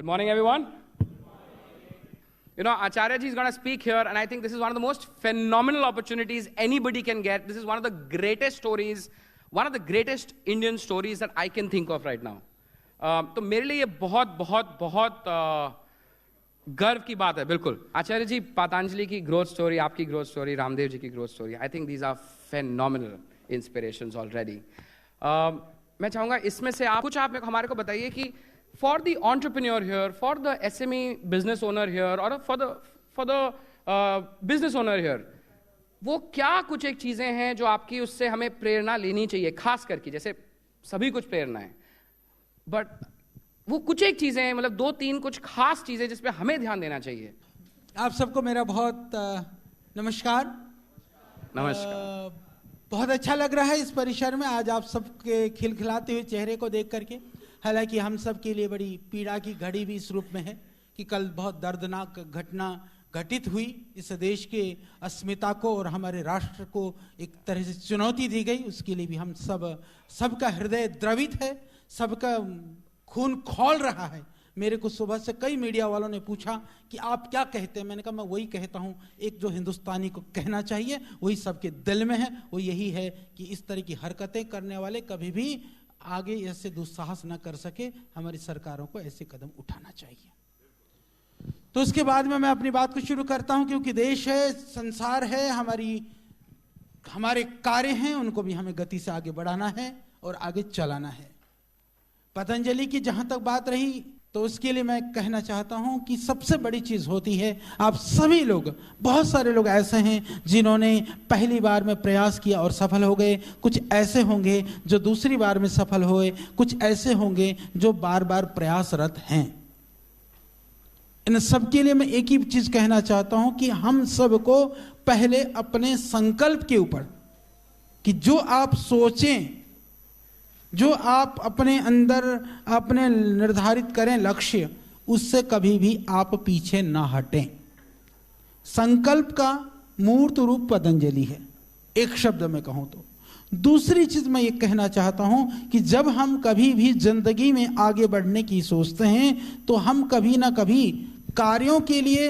Good morning, everyone. You know, Acharya ji is going to speak here, and I think this is one of the most phenomenal opportunities anybody can get. This is one of the greatest stories, one of the greatest Indian stories that I can think of right now. तो मेरे लिए ये बहुत बहुत बहुत गर्व की बात है, बिल्कुल. आचार्य जी, पतंजलि की ग्रोथ स्टोरी, आपकी ग्रोथ स्टोरी, रामदेव जी की growth story, I think these are phenomenal inspirations already. मैं चाहूँगा इसमें से आप कुछ आप हमारे को बताइए कि for the entrepreneur here, for the SME business owner here और for the business owner here, वो क्या कुछ एक चीज़ें हैं जो आपकी उससे हमें प्रेरणा लेनी चाहिए, खास करके. जैसे सभी कुछ प्रेरणा है, बट वो कुछ एक चीजें हैं, मतलब 2-3 कुछ खास चीजें जिस पे हमें ध्यान देना चाहिए. आप सबको मेरा बहुत नमस्कार. बहुत अच्छा लग रहा है इस परिसर में आज आप सबके खिलखिलाते हुए चेहरे को देख करके. हालांकि हम सब के लिए बड़ी पीड़ा की घड़ी भी इस रूप में है कि कल बहुत दर्दनाक घटना घटित हुई. इस देश के अस्मिता को और हमारे राष्ट्र को एक तरह से चुनौती दी गई. उसके लिए भी हम सबका हृदय द्रवित है, सबका खून खौल रहा है. मेरे को सुबह से कई मीडिया वालों ने पूछा कि आप क्या कहते हैं. मैंने कहा मैं वही कहता हूं, एक जो हिंदुस्तानी को कहना चाहिए वही सबके दिल में है. वो यही है कि इस तरह की हरकतें करने वाले कभी भी आगे ऐसे दुस्साहस न कर सके. हमारी सरकारों को ऐसे कदम उठाना चाहिए. तो उसके बाद में मैं अपनी बात को शुरू करता हूं, क्योंकि देश है, संसार है, हमारे कार्य हैं, उनको भी हमें गति से आगे बढ़ाना है और आगे चलाना है. पतंजलि की जहां तक बात रही तो उसके लिए मैं कहना चाहता हूं कि सबसे बड़ी चीज होती है, आप सभी लोग, बहुत सारे लोग ऐसे हैं जिन्होंने पहली बार में प्रयास किया और सफल हो गए. कुछ ऐसे होंगे जो दूसरी बार में सफल हुए, कुछ ऐसे होंगे जो बार बार प्रयासरत हैं. इन सब के लिए मैं एक ही चीज कहना चाहता हूं कि हम सबको पहले अपने संकल्प के ऊपर, कि जो आप सोचें, जो आप अपने अंदर अपने निर्धारित करें लक्ष्य, उससे कभी भी आप पीछे ना हटें. संकल्प का मूर्त रूप पतंजलि है, एक शब्द में कहूं तो. दूसरी चीज मैं ये कहना चाहता हूं कि जब हम कभी भी जिंदगी में आगे बढ़ने की सोचते हैं तो हम कभी ना कभी कार्यों के लिए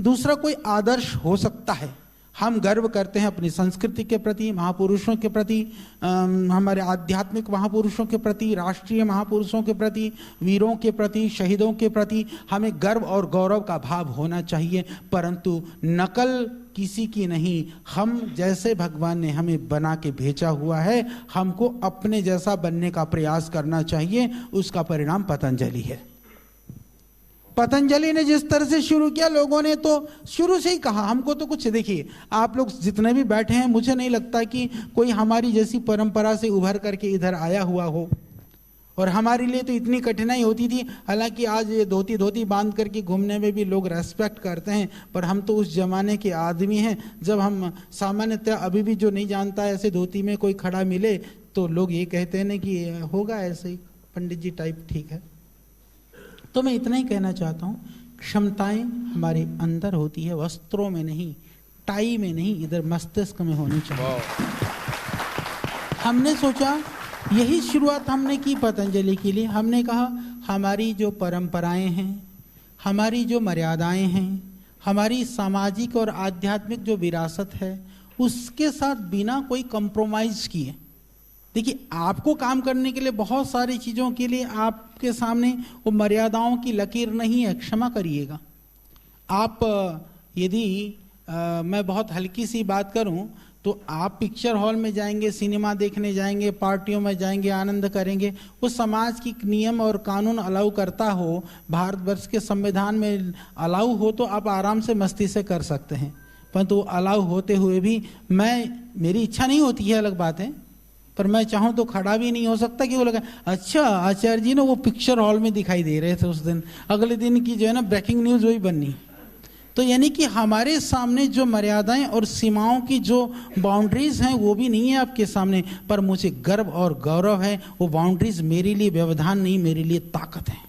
दूसरा कोई आदर्श हो सकता है. हम गर्व करते हैं अपनी संस्कृति के प्रति, महापुरुषों के प्रति, हमारे आध्यात्मिक महापुरुषों के प्रति, राष्ट्रीय महापुरुषों के प्रति, वीरों के प्रति, शहीदों के प्रति हमें गर्व और गौरव का भाव होना चाहिए. परंतु नकल किसी की नहीं. हम जैसे भगवान ने हमें बना के भेजा हुआ है, हमको अपने जैसा बनने का प्रयास करना चाहिए. उसका परिणाम पतंजलि है. पतंजलि ने जिस तरह से शुरू किया, लोगों ने तो शुरू से ही कहा हमको तो कुछ, देखिए आप लोग जितने भी बैठे हैं, मुझे नहीं लगता कि कोई हमारी जैसी परंपरा से उभर करके इधर आया हुआ हो. और हमारे लिए तो इतनी कठिनाई होती थी. हालांकि आज ये धोती बांध करके घूमने में भी लोग रेस्पेक्ट करते हैं, पर हम तो उस जमाने के आदमी हैं जब हम सामान्यतः, अभी भी जो नहीं जानता है ऐसे धोती में कोई खड़ा मिले तो लोग ये कहते हैं ना कि होगा ऐसे ही पंडित जी टाइप, ठीक है. तो मैं इतना ही कहना चाहता हूँ, क्षमताएं हमारे अंदर होती है, वस्त्रों में नहीं, टाई में नहीं, इधर मस्तिष्क में होनी चाहिए. हमने सोचा, यही शुरुआत हमने की पतंजलि के लिए. हमने कहा हमारी जो परंपराएं हैं, हमारी जो मर्यादाएं हैं, हमारी सामाजिक और आध्यात्मिक जो विरासत है, उसके साथ बिना कोई कंप्रोमाइज किए, देखिए आपको काम करने के लिए बहुत सारी चीज़ों के लिए आपके सामने वो मर्यादाओं की लकीर नहीं है, क्षमा करिएगा. आप यदि मैं बहुत हल्की सी बात करूं तो आप पिक्चर हॉल में जाएंगे, सिनेमा देखने जाएंगे, पार्टियों में जाएंगे, आनंद करेंगे, वो समाज की नियम और कानून अलाउ करता हो, भारतवर्ष के संविधान में अलाउ हो तो आप आराम से मस्ती से कर सकते हैं. परंतु अलाउ होते हुए भी मेरी इच्छा नहीं होती है, अलग बात है, पर मैं चाहूं तो खड़ा भी नहीं हो सकता कि वो लगा अच्छा आचार्य जी ना वो पिक्चर हॉल में दिखाई दे रहे थे उस दिन, अगले दिन की जो है ना ब्रेकिंग न्यूज वही बननी. तो यानी कि हमारे सामने जो मर्यादाएं और सीमाओं की जो बाउंड्रीज हैं वो भी नहीं है आपके सामने, पर मुझे गर्व और गौरव है. वो बाउंड्रीज मेरे लिए व्यवधान नहीं, मेरे लिए ताकत है.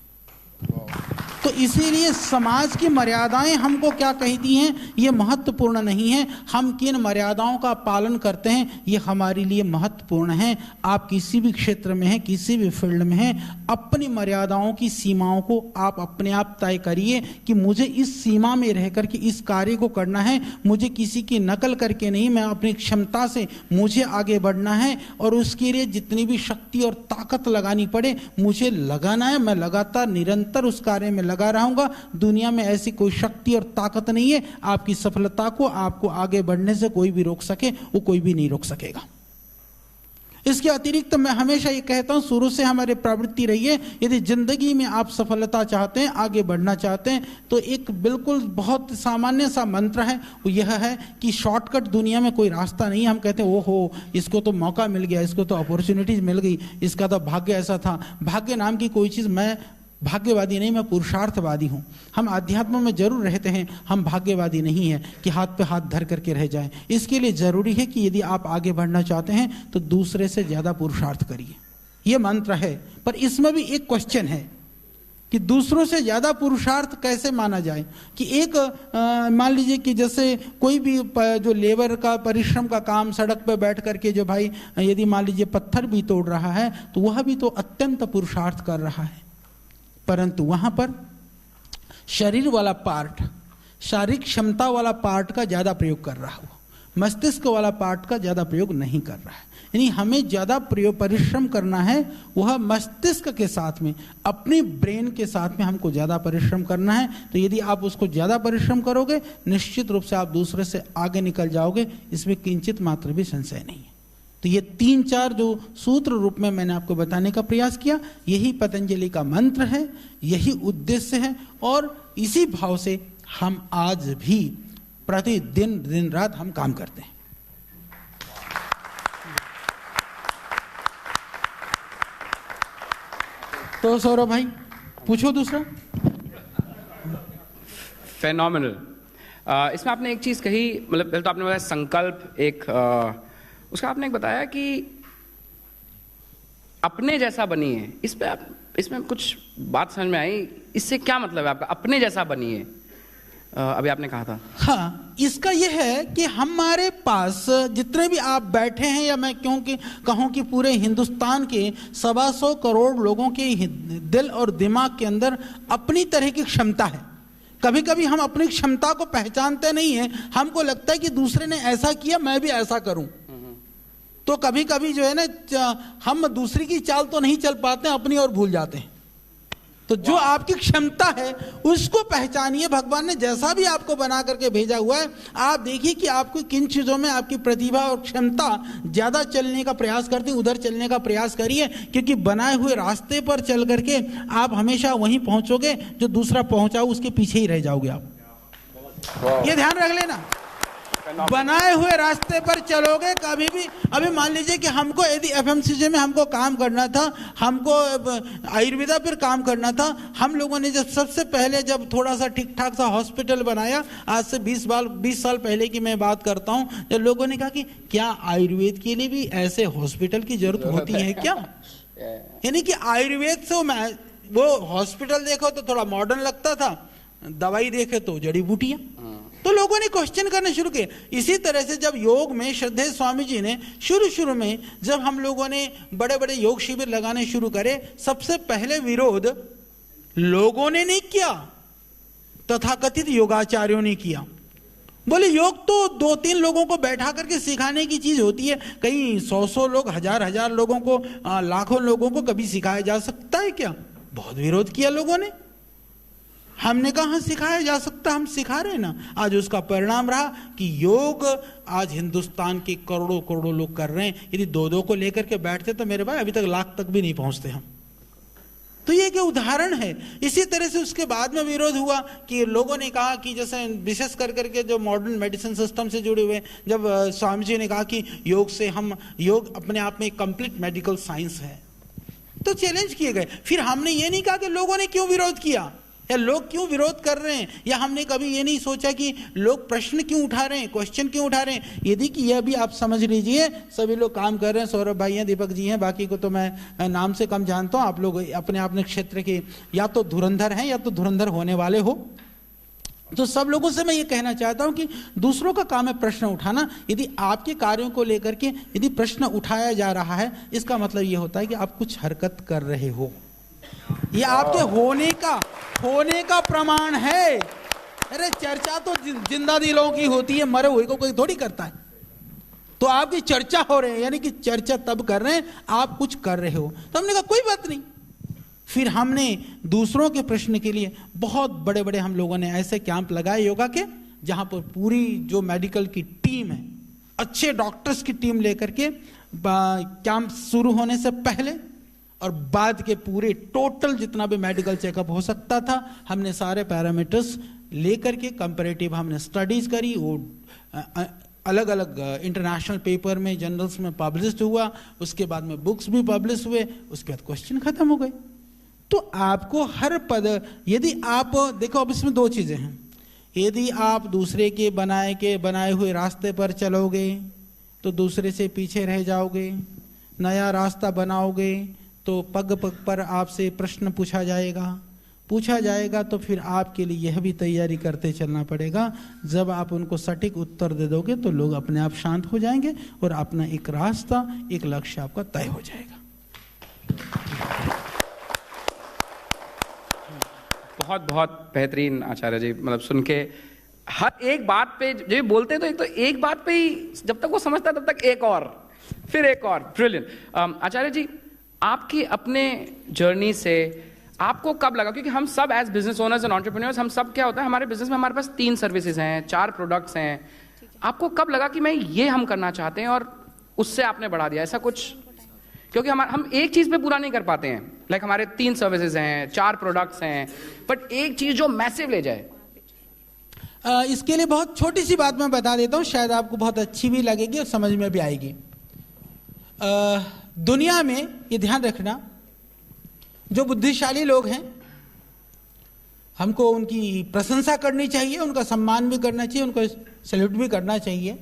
तो इसीलिए समाज की मर्यादाएं हमको क्या कहती हैं, ये महत्वपूर्ण नहीं है। हम किन मर्यादाओं का पालन करते हैं ये हमारे लिए महत्वपूर्ण है। आप किसी भी क्षेत्र में हैं, किसी भी फील्ड में हैं, अपनी मर्यादाओं की सीमाओं को आप अपने आप तय करिए कि मुझे इस सीमा में रह करके इस कार्य को करना है, मुझे किसी की नकल करके नहीं, मैं अपनी क्षमता से मुझे आगे बढ़ना है और उसके लिए जितनी भी शक्ति और ताकत लगानी पड़े मुझे लगाना है। मैं लगातार निरंतर उस कार्य में लगा रहूंगा। दुनिया में ऐसी कोई शक्ति और ताकत नहीं है आपकी सफलता को, आपको आगे बढ़ने से कोई भी रोक सके, वो कोई भी नहीं रोक सकेगा। इसके अतिरिक्त मैं हमेशा ये कहता हूं, शुरू से हमारी प्रवृत्ति रही है, यदि जिंदगी में आप सफलता चाहते हैं, आगे बढ़ना चाहते हैं, तो एक बिल्कुल बहुत सामान्य सा मंत्र है, वो यह है कि शॉर्टकट दुनिया में कोई रास्ता नहीं है। हम कहते हैं ओहो इसको तो मौका मिल गया, इसको तो अपॉर्चुनिटीज मिल गई, इसका तो भाग्य ऐसा था। भाग्य नाम की कोई चीज़, मैं भाग्यवादी नहीं, मैं पुरुषार्थवादी हूं। हम अध्यात्म में जरूर रहते हैं, हम भाग्यवादी नहीं है कि हाथ पे हाथ धर करके रह जाएं। इसके लिए जरूरी है कि यदि आप आगे बढ़ना चाहते हैं तो दूसरे से ज्यादा पुरुषार्थ करिए, ये मंत्र है। पर इसमें भी एक क्वेश्चन है कि दूसरों से ज्यादा पुरुषार्थ कैसे माना जाए। कि एक मान लीजिए कि जैसे कोई भी जो लेबर का परिश्रम का काम, सड़क पे बैठ करके जो भाई यदि मान लीजिए पत्थर भी तोड़ रहा है तो वह भी तो अत्यंत पुरुषार्थ कर रहा है, परंतु वहां पर शरीर वाला पार्ट, शारीरिक क्षमता वाला पार्ट का ज्यादा प्रयोग कर रहा हो, मस्तिष्क वाला पार्ट का ज्यादा प्रयोग नहीं कर रहा है। यानी हमें ज्यादा परिश्रम करना है वह मस्तिष्क के साथ में, अपनी ब्रेन के साथ में हमको ज्यादा परिश्रम करना है। तो यदि आप उसको ज्यादा परिश्रम करोगे निश्चित रूप से आप दूसरे से आगे निकल जाओगे, इसमें किंचित मात्र भी संशय नहीं है। तो ये 3-4 जो सूत्र रूप में मैंने आपको बताने का प्रयास किया, यही पतंजलि का मंत्र है, यही उद्देश्य है और इसी भाव से हम आज भी प्रतिदिन दिन रात हम काम करते हैं। तो सौरभ भाई पूछो दूसरा। फेनोमेनल। इसमें आपने एक चीज कही, मतलब पहले तो आपने बताया संकल्प, एक उसका आपने एक बताया कि अपने जैसा बनिए। इस पे आप, इसमें कुछ बात समझ में आई, इससे क्या मतलब है आपका अपने जैसा बनिए? अभी आपने कहा था। हाँ, इसका यह है कि हमारे पास जितने भी आप बैठे हैं, या मैं क्योंकि कहूं कि पूरे हिंदुस्तान के 125 करोड़ लोगों के दिल और दिमाग के अंदर अपनी तरह की क्षमता है। कभी कभी हम अपनी क्षमता को पहचानते नहीं है, हमको लगता है कि दूसरे ने ऐसा किया मैं भी ऐसा करूं। तो कभी कभी जो है ना, हम दूसरी की चाल तो नहीं चल पाते हैं, अपनी ओर भूल जाते हैं। तो जो आपकी क्षमता है उसको पहचानिए। भगवान ने जैसा भी आपको बना करके भेजा हुआ है, आप देखिए कि आपको किन चीजों में आपकी प्रतिभा और क्षमता ज्यादा चलने का प्रयास करती है, उधर चलने का प्रयास करिए। क्योंकि बनाए हुए रास्ते पर चल करके आप हमेशा वहीं पहुंचोगे, जो दूसरा पहुंचा उसके पीछे ही रह जाओगे आप। ये ध्यान रख लेना, बनाए हुए रास्ते पर चलोगे कभी भी। अभी मान लीजिए कि हमको यदि एफएमसीजी में हमको काम करना था, हमको आयुर्वेदा पर काम करना था, हम लोगों ने जब सबसे पहले जब थोड़ा सा ठीक ठाक सा हॉस्पिटल बनाया, आज से 20 साल पहले की मैं बात करता हूं, जब लोगों ने कहा कि क्या आयुर्वेद के लिए भी ऐसे हॉस्पिटल की जरूरत होती है क्या? यानी कि आयुर्वेद से वो हॉस्पिटल देखो तो थोड़ा मॉडर्न लगता था, दवाई देखे तो जड़ी बूटियां। तो लोगों ने क्वेश्चन करना शुरू किया। इसी तरह से जब योग में श्रद्धेय स्वामी जी ने शुरू में जब हम लोगों ने बड़े बड़े योग शिविर लगाने शुरू करे, सबसे पहले विरोध लोगों ने नहीं किया, तथाकथित योगाचार्यों ने किया। बोले योग तो 2-3 लोगों को बैठा करके सिखाने की चीज होती है, कहीं 100 लोग, हजार लोगों को, लाखों लोगों को कभी सिखाया जा सकता है क्या? बहुत विरोध किया लोगों ने। हमने कहा सिखाया जा सकता, हम सिखा रहे ना। आज उसका परिणाम रहा कि योग आज हिंदुस्तान के करोड़ों लोग कर रहे हैं। यदि 2-2 को लेकर के बैठते तो मेरे भाई अभी तक लाख तक भी नहीं पहुंचते हम। तो ये क्या उदाहरण है। इसी तरह से उसके बाद में विरोध हुआ कि लोगों ने कहा कि जैसे विशेष कर करके जो मॉडर्न मेडिसिन सिस्टम से जुड़े हुए, जब स्वामी जी ने कहा कि योग अपने आप में कंप्लीट मेडिकल साइंस है, तो चैलेंज किए गए। फिर हमने ये नहीं कहा कि लोगों ने क्यों विरोध किया, या लोग क्यों विरोध कर रहे हैं, या हमने कभी ये नहीं सोचा कि लोग प्रश्न क्यों उठा रहे हैं, क्वेश्चन क्यों उठा रहे हैं। यदि कि यह भी आप समझ लीजिए, सभी लोग काम कर रहे हैं, सौरभ भाई हैं, दीपक जी हैं, बाकी को तो मैं नाम से कम जानता हूं। आप लोग अपने अपने क्षेत्र के या तो धुरंधर हैं या तो धुरंधर होने वाले हो। तो सब लोगों से मैं ये कहना चाहता हूं कि दूसरों का काम है प्रश्न उठाना। यदि आपके कार्यों को लेकर के यदि प्रश्न उठाया जा रहा है, इसका मतलब ये होता है कि आप कुछ हरकत कर रहे हो, ये आपके होने का प्रमाण है। अरे चर्चा तो जिंदा दिलों की होती है, मरे हुए को कोई थोड़ी करता है। तो आपकी चर्चा हो रही है, यानी कि चर्चा तब कर रहे हैं आप कुछ कर रहे हो। तो हमने कहा कोई बात नहीं। फिर हमने दूसरों के प्रश्न के लिए बहुत बड़े बड़े हम लोगों ने ऐसे कैंप लगाए योगा के, जहां पर पूरी जो मेडिकल की टीम है, अच्छे डॉक्टर्स की टीम लेकर के कैंप शुरू होने से पहले और बाद के पूरे टोटल जितना भी मेडिकल चेकअप हो सकता था, हमने सारे पैरामीटर्स लेकर के कंपैरेटिव हमने स्टडीज करी। वो अलग अलग इंटरनेशनल पेपर में, जर्नल्स में पब्लिश हुआ, उसके बाद में बुक्स भी पब्लिश हुए, उसके बाद क्वेश्चन खत्म हो गए। तो आपको हर पद, यदि आप देखो, अब इसमें दो चीजें हैं। यदि आप दूसरे के बनाए हुए रास्ते पर चलोगे तो दूसरे से पीछे रह जाओगे, नया रास्ता बनाओगे तो पग पग पर आपसे प्रश्न पूछा जाएगा तो फिर आपके लिए यह भी तैयारी करते चलना पड़ेगा। जब आप उनको सटीक उत्तर दे दोगे तो लोग अपने आप शांत हो जाएंगे और अपना एक रास्ता, एक लक्ष्य आपका तय हो जाएगा। बहुत बहुत बेहतरीन आचार्य जी, मतलब सुन के हर एक बात पे जब बोलते हैं तो एक बात पे ही जब तक वो समझता है तब तक एक और, फिर एक और। ब्रिलियंट। आचार्य जी, आपकी अपने जर्नी से आपको कब लगा, क्योंकि हम सब as business owners and entrepreneurs, हम सब क्या होता है हमारे बिजनेस में, हमारे पास 3 सर्विसेज हैं, 4 प्रोडक्ट्स हैं, आपको कब लगा कि मैं ये हम करना चाहते हैं और उससे आपने बढ़ा दिया, ऐसा कुछ? क्योंकि हम एक चीज पे पूरा नहीं कर पाते हैं, लाइक हमारे 3 सर्विसेज हैं, 4 प्रोडक्ट्स हैं, बट एक चीज जो मैसिव ले जाए। इसके लिए बहुत छोटी सी बात मैं बता देता हूं, शायद आपको बहुत अच्छी भी लगेगी और समझ में भी आएगी। दुनिया में ये ध्यान रखना, जो बुद्धिशाली लोग हैं हमको उनकी प्रशंसा करनी चाहिए, उनका सम्मान भी करना चाहिए, उनको सैल्यूट भी करना चाहिए,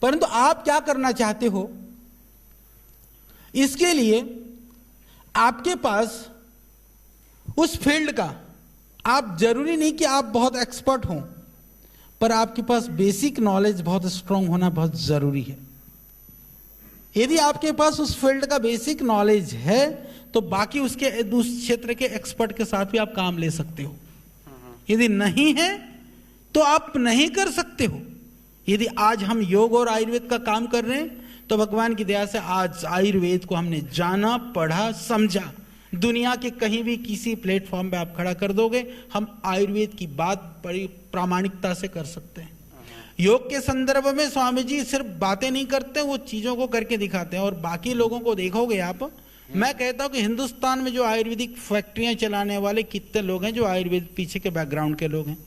परंतु आप क्या करना चाहते हो इसके लिए आपके पास उस फील्ड का, आप जरूरी नहीं कि आप बहुत एक्सपर्ट हों, पर आपके पास बेसिक नॉलेज बहुत स्ट्रांग होना बहुत जरूरी है। यदि आपके पास उस फील्ड का बेसिक नॉलेज है तो बाकी उसके उस क्षेत्र के एक्सपर्ट के साथ भी आप काम ले सकते हो। यदि नहीं है तो आप नहीं कर सकते हो। यदि आज हम योग और आयुर्वेद का काम कर रहे हैं तो भगवान की दया से आज आयुर्वेद को हमने जाना, पढ़ा, समझा। दुनिया के कहीं भी किसी प्लेटफॉर्म पे आप खड़ा कर दोगे, हम आयुर्वेद की बात बड़ी प्रामाणिकता से कर सकते हैं। योग के संदर्भ में स्वामी जी सिर्फ बातें नहीं करते, वो चीजों को करके दिखाते हैं। और बाकी लोगों को देखोगे आप, मैं कहता हूं कि हिंदुस्तान में जो आयुर्वेदिक फैक्ट्रियां चलाने वाले कितने लोग हैं जो आयुर्वेद पीछे के बैकग्राउंड के लोग हैं।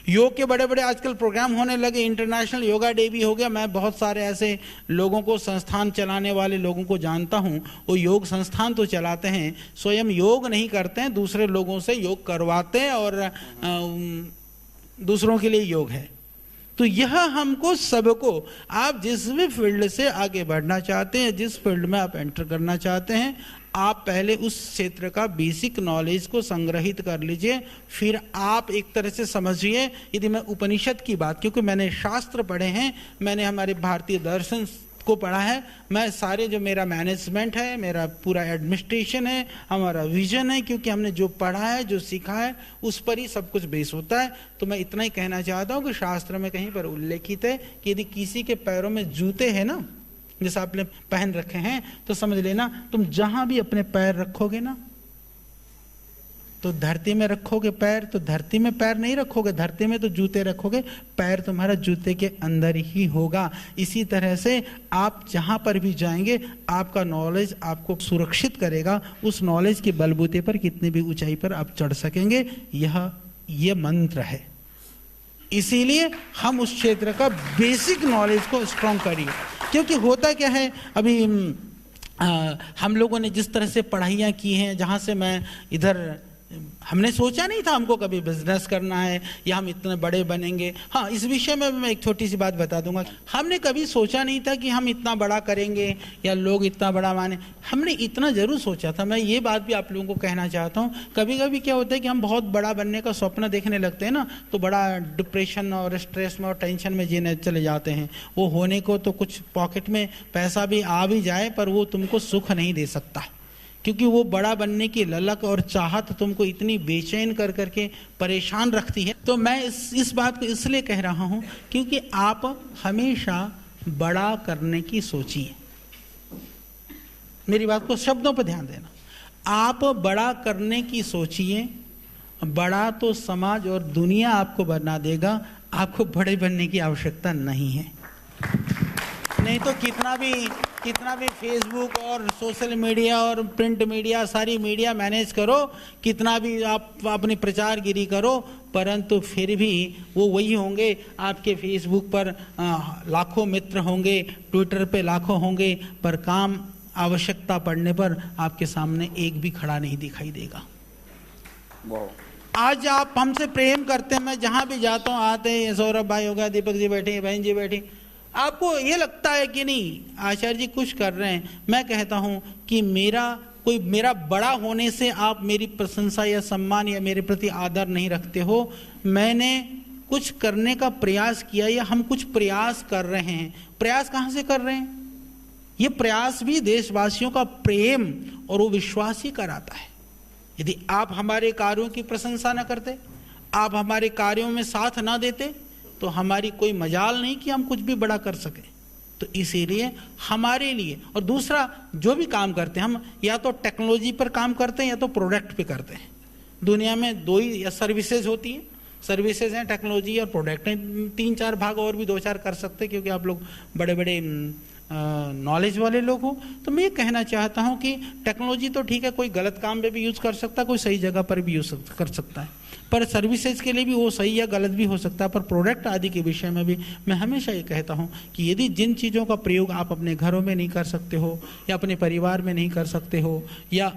योग के बड़े बड़े आजकल प्रोग्राम होने लगे, इंटरनेशनल योगा डे भी हो गया। मैं बहुत सारे ऐसे लोगों को, संस्थान चलाने वाले लोगों को जानता हूं, वो योग संस्थान तो चलाते हैं, स्वयं योग नहीं करते हैं, दूसरे लोगों से योग करवाते हैं और दूसरों के लिए योग है। तो यह हमको सबको, आप जिस भी फील्ड से आगे बढ़ना चाहते हैं, जिस फील्ड में आप एंटर करना चाहते हैं, आप पहले उस क्षेत्र का बेसिक नॉलेज को संग्रहित कर लीजिए। फिर आप एक तरह से समझिए, यदि मैं उपनिषद की बात, क्योंकि मैंने शास्त्र पढ़े हैं, मैंने हमारे भारतीय दर्शन को पढ़ा है, मैं सारे जो मेरा मैनेजमेंट है, मेरा पूरा एडमिनिस्ट्रेशन है, हमारा विजन है, क्योंकि हमने जो पढ़ा है, जो सीखा है, उस पर ही सब कुछ बेस होता है। तो मैं इतना ही कहना चाहता हूँ कि शास्त्र में कहीं पर उल्लेखित है कि यदि किसी के पैरों में जूते हैं ना, जैसे आपने पहन रखे हैं, तो समझ लेना तुम जहां भी अपने पैर रखोगे ना, तो धरती में रखोगे पैर, तो धरती में पैर नहीं रखोगे, धरती में तो जूते रखोगे, पैर तुम्हारा जूते के अंदर ही होगा। इसी तरह से आप जहां पर भी जाएंगे, आपका नॉलेज आपको सुरक्षित करेगा। उस नॉलेज के बलबूते पर कितनी भी ऊंचाई पर आप चढ़ सकेंगे, यह मंत्र है। इसीलिए हम उस क्षेत्र का बेसिक नॉलेज को स्ट्रॉन्ग करिए। क्योंकि होता क्या है, अभी हम लोगों ने जिस तरह से पढ़ाइयाँ की हैं, जहाँ से मैं इधर हमने सोचा नहीं था हमको कभी बिजनेस करना है या हम इतने बड़े बनेंगे। हाँ, इस विषय में मैं एक छोटी सी बात बता दूंगा। हमने कभी सोचा नहीं था कि हम इतना बड़ा करेंगे या लोग इतना बड़ा माने। हमने इतना जरूर सोचा था। मैं ये बात भी आप लोगों को कहना चाहता हूँ, कभी कभी क्या होता है कि हम बहुत बड़ा बनने का स्वप्न देखने लगते हैं ना, तो बड़ा डिप्रेशन और स्ट्रेस में और टेंशन में जीने चले जाते हैं। वो होने को तो कुछ पॉकेट में पैसा भी आ भी जाए, पर वो तुमको सुख नहीं दे सकता, क्योंकि वो बड़ा बनने की ललक और चाहत तुमको इतनी बेचैन कर करके परेशान रखती है। तो मैं इस बात को इसलिए कह रहा हूं क्योंकि आप हमेशा बड़ा करने की सोचिए। मेरी बात को शब्दों पर ध्यान देना। आप बड़ा करने की सोचिए। बड़ा तो समाज और दुनिया आपको बना देगा, आपको बड़े बनने की आवश्यकता नहीं है। नहीं तो कितना भी फेसबुक और सोशल मीडिया और प्रिंट मीडिया, सारी मीडिया मैनेज करो, कितना भी आप अपनी प्रचारगिरी करो, परंतु फिर भी वो वही होंगे। आपके फेसबुक पर लाखों मित्र होंगे, ट्विटर पे लाखों होंगे, पर काम आवश्यकता पड़ने पर आपके सामने एक भी खड़ा नहीं दिखाई देगा। आज आप हमसे प्रेम करते हैं, मैं जहां भी जाता हूं आते हैं, सौरभ भाई हो गया, दीपक जी बैठे, बहन जी बैठी, आपको ये लगता है कि नहीं आचार्य जी कुछ कर रहे हैं। मैं कहता हूं कि मेरा बड़ा होने से आप मेरी प्रशंसा या सम्मान या मेरे प्रति आदर नहीं रखते हो। मैंने कुछ करने का प्रयास किया या हम कुछ प्रयास कर रहे हैं। प्रयास कहां से कर रहे हैं? ये प्रयास भी देशवासियों का प्रेम और वो विश्वास ही कराता है। यदि आप हमारे कार्यों की प्रशंसा न करते, आप हमारे कार्यों में साथ ना देते, तो हमारी कोई मजाल नहीं कि हम कुछ भी बड़ा कर सके। तो इसीलिए हमारे लिए, और दूसरा जो भी काम करते हैं हम, या तो टेक्नोलॉजी पर काम करते हैं या तो प्रोडक्ट पे करते हैं। दुनिया में दो ही सर्विसेज होती हैं, सर्विसेज हैं, टेक्नोलॉजी और प्रोडक्ट हैं। 3-4 भाग और भी 2-4 कर सकते हैं, क्योंकि आप लोग बड़े बड़े नॉलेज वाले लोग हो। तो मैं ये कहना चाहता हूँ कि टेक्नोलॉजी तो ठीक है, कोई गलत काम में भी यूज़ कर सकता है, कोई सही जगह पर भी यूज़ कर सकता है, पर सर्विसेज के लिए भी वो सही या गलत भी हो सकता है। पर प्रोडक्ट आदि के विषय में भी मैं हमेशा ये कहता हूँ कि यदि जिन चीज़ों का प्रयोग आप अपने घरों में नहीं कर सकते हो, या अपने परिवार में नहीं कर सकते हो, या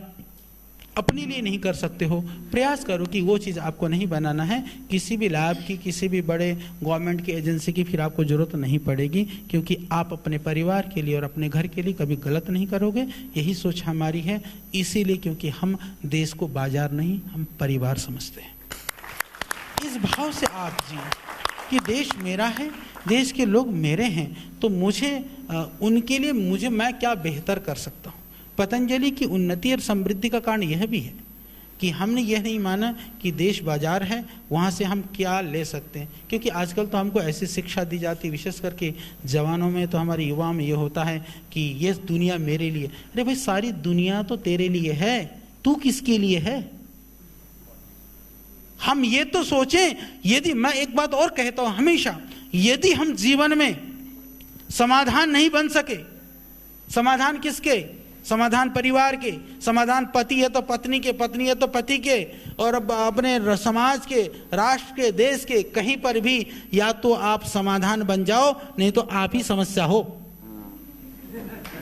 अपने लिए नहीं कर सकते हो, प्रयास करो कि वो चीज़ आपको नहीं बनाना है। किसी भी लैब की, किसी भी बड़े गवर्नमेंट की एजेंसी की फिर आपको ज़रूरत नहीं पड़ेगी, क्योंकि आप अपने परिवार के लिए और अपने घर के लिए कभी गलत नहीं करोगे। यही सोच हमारी है। इसीलिए क्योंकि हम देश को बाजार नहीं, हम परिवार समझते हैं। इस भाव से आप जिए कि देश मेरा है, देश के लोग मेरे हैं, तो मुझे उनके लिए मैं क्या बेहतर कर सकता हूँ। पतंजलि की उन्नति और समृद्धि का कारण यह भी है कि हमने यह नहीं माना कि देश बाजार है, वहाँ से हम क्या ले सकते हैं। क्योंकि आजकल तो हमको ऐसी शिक्षा दी जाती, विशेष करके जवानों में, तो हमारे युवाओं में ये होता है कि ये दुनिया मेरे लिए। अरे भाई, सारी दुनिया तो तेरे लिए है, तू किसके लिए है? हम ये तो सोचें। यदि मैं एक बात और कहता हूं हमेशा, यदि हम जीवन में समाधान नहीं बन सके, समाधान किसके? समाधान परिवार के, समाधान पति है तो पत्नी के, पत्नी है तो पति के, और अपने समाज के, राष्ट्र के, देश के, कहीं पर भी या तो आप समाधान बन जाओ, नहीं तो आप ही समस्या हो।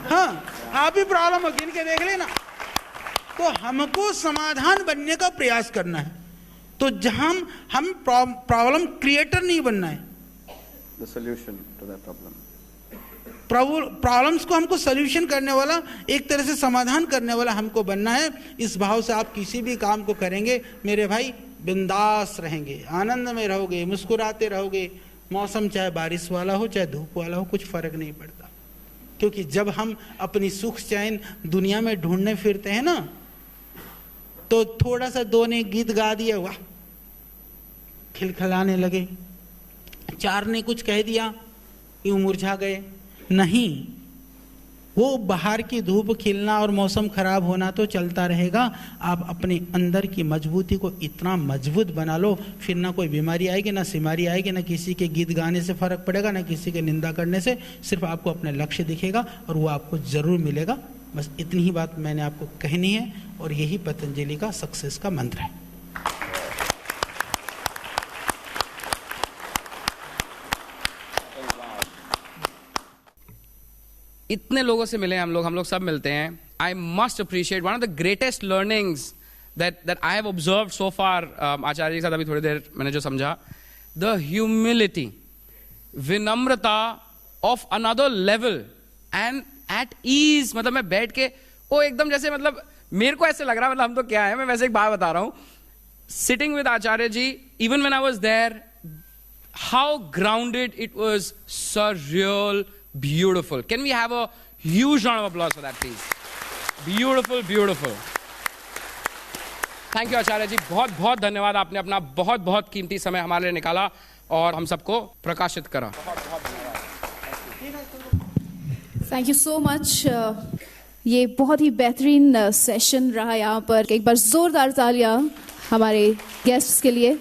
हाँ, आप ही प्रॉब्लम हो, गिन के देख लेना। तो हमको समाधान बनने का प्रयास करना है। तो जहां हम प्रॉब्लम क्रिएटर नहीं बनना है, the solution to that problem. Problems को हमको सॉल्यूशन करने वाला, एक तरह से समाधान करने वाला हमको बनना है। इस भाव से आप किसी भी काम को करेंगे मेरे भाई, बिंदास रहेंगे, आनंद में रहोगे, मुस्कुराते रहोगे। मौसम चाहे बारिश वाला हो चाहे धूप वाला हो, कुछ फर्क नहीं पड़ता। क्योंकि जब हम अपनी सुख चैन दुनिया में ढूंढने फिरते हैं ना, तो थोड़ा सा दो ने गीत गा दिया, वाह, खिलखिलाने लगे, चार ने कुछ कह दिया, यूं मुरझा गए। नहीं, वो बाहर की धूप खिलना और मौसम खराब होना तो चलता रहेगा। आप अपने अंदर की मजबूती को इतना मजबूत बना लो, फिर ना कोई बीमारी आएगी, ना सिमारी आएगी, ना किसी के गीत गाने से फर्क पड़ेगा, ना किसी के निंदा करने से। सिर्फ आपको अपने लक्ष्य दिखेगा और वो आपको जरूर मिलेगा। बस इतनी ही बात मैंने आपको कहनी है, और यही पतंजलि का सक्सेस का मंत्र है। इतने लोगों से मिले हम लोग सब मिलते हैं। I must appreciate one of the greatest learnings that I have observed so far, आचार्य के साथ अभी थोड़ी देर मैंने जो समझा, the humility, विनम्रता of another level and at ease, मतलब मैं बैठ के वो एकदम जैसे मतलब मेरे को ऐसे लग रहा है, मतलब हम तो क्या है, मैं वैसे एक बात बता रहा हूँ, sitting with Acharya ji, even when I was there, how grounded it was, surreal, beautiful. Can we have a huge round of applause for that, please? Beautiful, beautiful. Thank you, Acharya ji. बहुत बहुत धन्यवाद, आपने अपना बहुत बहुत कीमती समय हमारे लिए निकाला और हम सबको प्रकाशित करा. Thank you so much. ये बहुत ही बेहतरीन सेशन रहा यहाँ पर. एक बार जोरदार तालियां हमारे गेस्ट्स के लिए.